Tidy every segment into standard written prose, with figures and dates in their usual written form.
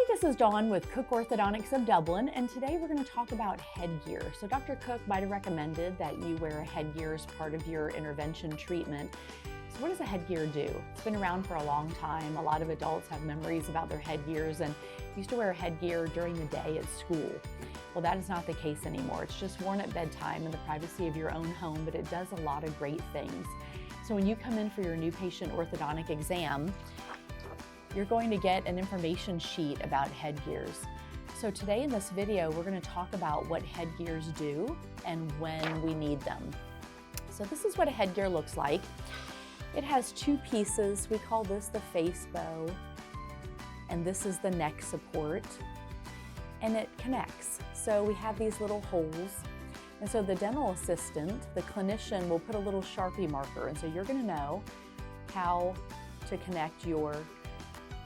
this is Dawn with Cook Orthodontics of Dublin, and today we're going to talk about headgear. So Dr. Cook might have recommended that you wear a headgear as part of your intervention treatment. So what does a headgear do? It's been around for a long time. A lot of adults have memories about their headgears and used to wear a headgear during the day at school. Well, that is not the case anymore. It's just worn at bedtime in the privacy of your own home, but it does a lot of great things. So when you come in for your new patient orthodontic exam, you're going to get an information sheet about headgears. So today in this video, we're going to talk about what headgears do and when we need them. So this is what a headgear looks like. It has two pieces. We call this the face bow, and this is the neck support, and it connects. So we have these little holes, and so the dental assistant, the clinician, will put a little Sharpie marker, and so you're going to know how to connect your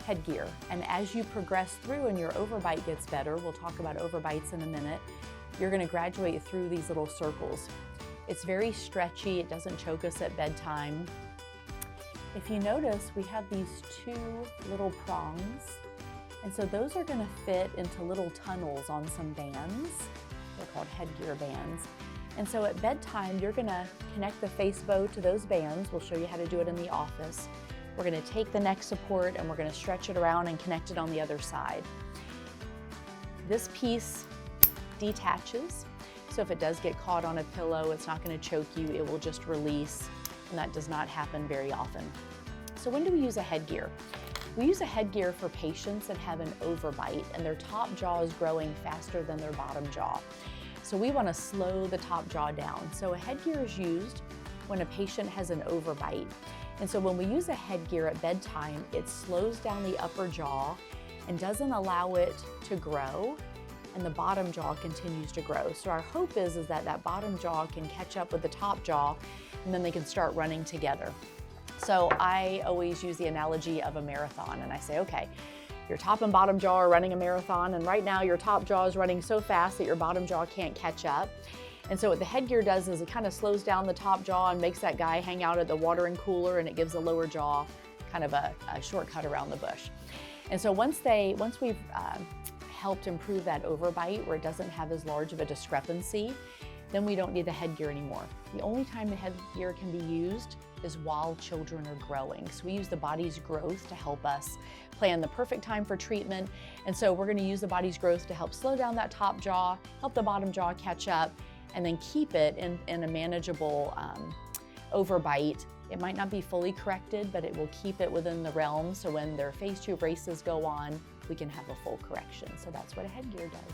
headgear. And as you progress through and your overbite gets better, we'll talk about overbites in a minute, you're going to graduate through these little circles. It's very stretchy, it doesn't choke us at bedtime. If you notice, we have these two little prongs, and so those are going to fit into little tunnels on some bands. They're called headgear bands. And so at bedtime, you're going to connect the face bow to those bands. We'll show you how to do it in the office. We're going to take the neck support and we're going to stretch it around and connect it on the other side. This piece detaches, so if it does get caught on a pillow, it's not going to choke you, it will just release, and that does not happen very often. So when do we use a headgear? We use a headgear for patients that have an overbite and their top jaw is growing faster than their bottom jaw. So we want to slow the top jaw down. So a headgear is used when a patient has an overbite. And so when we use a headgear at bedtime, it slows down the upper jaw and doesn't allow it to grow, and the bottom jaw continues to grow. So our hope is that that bottom jaw can catch up with the top jaw, and then they can start running together. So I always use the analogy of a marathon, and I say, okay, your top and bottom jaw are running a marathon, and right now your top jaw is running so fast that your bottom jaw can't catch up. And so what the headgear does is it kind of slows down the top jaw and makes that guy hang out at the watering cooler, and it gives the lower jaw kind of a shortcut around the bush. And so once we've helped improve that overbite where it doesn't have as large of a discrepancy, then we don't need the headgear anymore. The only time the headgear can be used is while children are growing. So we use the body's growth to help us plan the perfect time for treatment. And so we're going to use the body's growth to help slow down that top jaw, help the bottom jaw catch up, and then keep it in a manageable overbite. It might not be fully corrected, but it will keep it within the realm, so when their phase 2 braces go on, we can have a full correction. So that's what a headgear does.